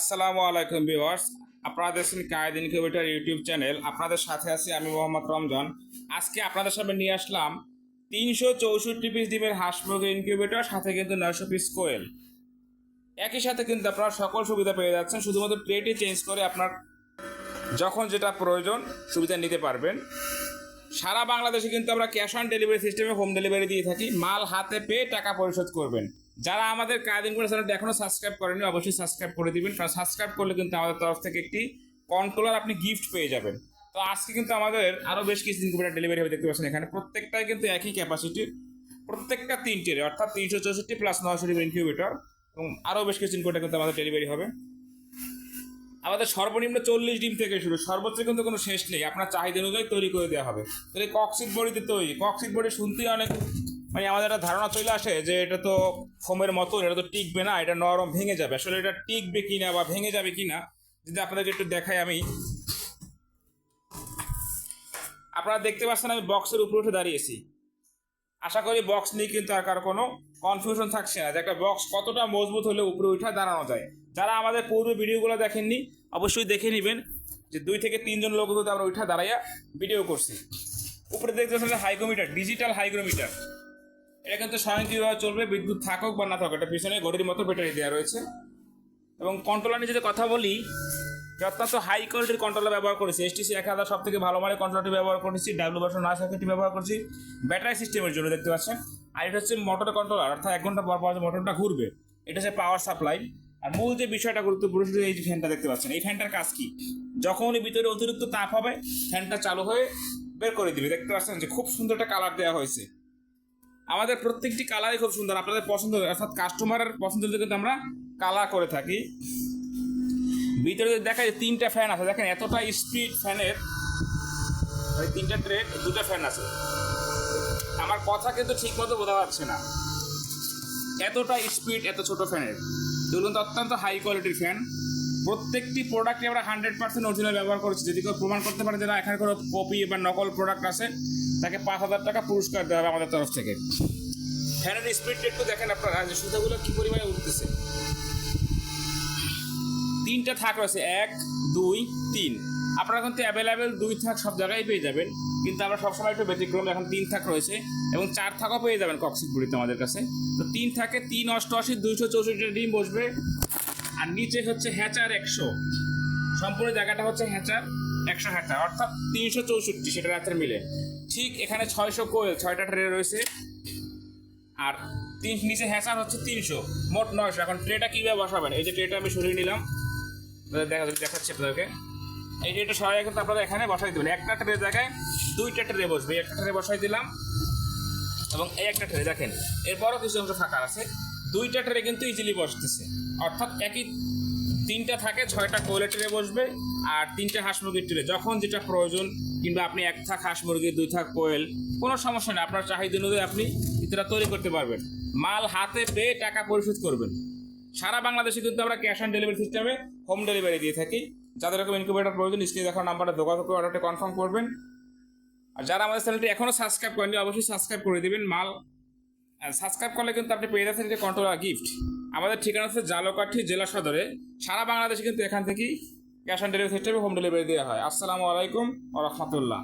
আসসালামু আলাইকুম ভিউয়ার্স, আপনারা দেখছেন কায়েদ ইনকিউবেটর ইউটিউব চ্যানেল। আপনাদের সাথে আছি আমি মোহাম্মদ রমজান। আজকে আপনাদের সামনে নিয়ে আসলাম 364 পিস ডিমের হাঁস মুরগির ইনকিউবেটর, সাথে কিন্তু 900 পিস কোয়েল। একই সাথে কিন্তু আপনারা সকল সুবিধা পেয়ে যাচ্ছেন, শুধুমাত্র প্লেটে চেঞ্জ করে আপনার যখন যেটা প্রয়োজন সুবিধা নিতে পারবেন। সারা বাংলাদেশে কিন্তু আমরা ক্যাশ অন ডেলিভারি সিস্টেমে হোম ডেলিভারি দিয়ে থাকি। মাল হাতে পেয়ে টাকা পরিশোধ করবেন। যারা আমাদের কায়েদ ইনকিউবেটর চ্যানেলটা এখনো সাবস্ক্রাইব করেনি অবশ্যই সাবস্ক্রাইব করে দিবেন, কারণ সাবস্ক্রাইব করলে কিন্তু আমাদের তরফ থেকে একটি কন্ট্রোলার আপনি গিফট পেয়ে যাবেন। তো আজকে কিন্তু আমাদের আরও বেশ কিছু ইনকিউবেটর ডেলিভারি হবে, দেখতে পাচ্ছেন এখানে প্রত্যেকটাই কিন্তু একই ক্যাপাসিটির, প্রত্যেকটা 3টের, অর্থাৎ 364 প্লাস 900 ইনকিউবেটর, এবং আরও বেশ কিছু ইনকিউবেটর কিন্তু আমাদের ডেলিভারি হবে। আমাদের সর্বনিম্ন 40 ডিম থেকে শুরু, সর্বোচ্চ কিন্তু কোনো শেষ নেই, আপনার চাহিদা অনুযায়ী তৈরি করে দেওয়া হবে। তো এই ককসিট বডিতে তৈরি, ককসিট বডি শুনতেই অনেক আমাদের একটা ধারণা চলে আসে যে এটা তো ফোমের মতো, এটা তো টিকবে না, এটা নরম ভেঙে যাবে। আসলে এটা টিকবে কিনা বা ভেঙে যাবে কিনা যদি আপনাদেরকে একটু দেখাই আমি। আপনারা দেখতে পাচ্ছেন আমি বক্সের উপরে উঠে দাঁড়িয়েছি। আশা করি বক্স নিয়ে কিন্তু আর কারো কোনো কনফিউশন থাকছে না যে একটা বক্স কতটা মজবুত হলে উপরে উঠে দাঁড়ানো যায়। যারা আমাদের পূর্ব ভিডিওগুলো দেখেননি অবশ্যই দেখে নেবেন, যে 2 থেকে 3 জন লোক কিন্তু আমরা উঠে দাঁড়াইয়া ভিডিও করছি। উপরে দেখতে পাচ্ছেন হাইগ্রোমিটার, ডিজিটাল হাইগ্রোমিটার। এটা কিন্তু স্বয়ংক্রিয়ভাবে চলবে, বিদ্যুৎ থাকুক বা না থাকুক। এটা পিছনে ঘড়ির মতো ব্যাটারি দেওয়া রয়েছে। এবং কন্ট্রোলার নিয়ে যদি কথা বলি, অত্যন্ত হাই কোয়ালিটির কন্ট্রোলার ব্যবহার করেছি। HTC 1000 সব থেকে ভালো মানের কন্ট্রোলারটি ব্যবহার করেছি। W960 ব্যবহার করছি ব্যাটারি সিস্টেমের জন্য, দেখতে পাচ্ছেন। আর এটা হচ্ছে মোটর কন্ট্রোলার, অর্থাৎ 1 ঘন্টা পর পর মোটরটা ঘুরবে। এটা হচ্ছে পাওয়ার সাপ্লাই। আর মূল যে বিষয়টা গুরুত্বপূর্ণ, এই যে ফ্যানটা দেখতে পাচ্ছেন, এই ফ্যানটার কাজ কি? যখনই ভিতরে অতিরিক্ত তাপ হবে ফ্যানটা চালু হয়ে বের করে দিবে। দেখতে পাচ্ছেন যে খুব সুন্দর একটা কালার দেওয়া হয়েছে। আমাদের প্রত্যেকটি কালারই খুব সুন্দর, আপনাদের পছন্দ, অর্থাৎ কাস্টমারের পছন্দের কিন্তু আমরা কালার করে থাকি। ভিতরে দেখা যায় 3টা ফ্যান আছে, দেখেন এতটা স্পিড ফ্যানের, ওই 3টা ট্রে, 2টা ফ্যান আছে। আমার কথা কিন্তু ঠিক মতো বোঝা যাচ্ছে না, এতটা স্পিড এত ছোট ফ্যানের। এগুলো কিন্তু অত্যন্ত হাই কোয়ালিটির ফ্যান। প্রত্যেকটি প্রোডাক্টে আমরা 100% অরিজিনাল ব্যবহার করেছি। যদি কেউ প্রমাণ করতে পারে যে না এখানে কোনো কপি বা নকল প্রোডাক্ট আছে, তাকে 5000 টাকা পুরস্কার দেওয়া হবে আমাদের তরফ থেকে। ফ্যানের স্পিডটা একটু দেখেন আপনারা, যে সুতাগুলো কী পরিমাণে উঠতেছে। 3টা থাক রয়েছে, 1, 2, 3। আপনারা কিন্তু অ্যাভেলেবেল 2 থাক সব জায়গায় পেয়ে যাবেন, কিন্তু আমরা সবসময় একটু ব্যতিক্রম, এখন 3 থাক রয়েছে এবং 4 থাকও পেয়ে যাবেন ককসিট বডিতে আমাদের কাছে। তো 3 থাকে 388 264 ডিম বসবে। আর নিচে হচ্ছে হ্যাচার 100, সম্পূর্ণ জায়গাটা হচ্ছে হ্যাচার 100 হ্যাচার, অর্থাৎ 364, সেটা রাতের মিলে। ঠিক এখানে 600 কোয়েল, 6টা ট্রে রয়েছে। আর নিচে হ্যাচার হচ্ছে 300, মোট 900। এখন ট্রেটা কীভাবে বসাবেন, এই যে ট্রেটা আমি সরিয়ে নিলাম, দেখাচ্ছি আপনাদেরকে। এই ট্রেটা সরাই কিন্তু আপনারা এখানে বসাই দেবেন। একটা ট্রে জায়গায় 2টা ট্রে বসবে। একটা ট্রে বসাই দিলাম এবং এই একটা ট্রে দেখেন এরপরও কিছু অংশ ফাঁকা আছে। 2টা ট্রে কিন্তু ইজিলি বসতেছে, অর্থাৎ একই 3টা থাকে 6টা কোয়েলের ট্রে বসবে আর 3টে হাঁস মুরগির ট্রে। যখন যেটা প্রয়োজন, কিংবা আপনি 1 থাক হাঁস মুরগি, 2 থাক কোয়েল, কোনো সমস্যা নেই। আপনার চাহিদা অনুযায়ী আপনি এটা তৈরি করতে পারবেন। মাল হাতে পেয়ে টাকা পরিশোধ করবেন। সারা বাংলাদেশে কিন্তু আমরা ক্যাশ অন ডেলিভারি সিস্টেমে হোম ডেলিভারি দিয়ে থাকি। যাদের এরকম ইনকিউবেটর প্রয়োজন স্ক্রিনে দেখানো নাম্বারে যোগাযোগ করে অর্ডারটা কনফার্ম করবেন। আর যারা আমাদের চ্যানেলটি এখনও সাবস্ক্রাইব করেননি অবশ্যই সাবস্ক্রাইব করে দেবেন। মাল সাবস্ক্রাইব করলে কিন্তু আপনি পেয়ে যাচ্ছেন যে কন্ট্রোলার গিফট। আমাদের ঠিকানা হচ্ছে ঝালকাঠি জেলা সদরে। সারা বাংলাদেশে কিন্তু এখান থেকেই ক্যাশ অন ডেলিভারি সিস্টেমে হোম ডেলিভারি দেওয়া হয়। আসসালামু আলাইকুম ওয়া রাহমাতুল্লাহ।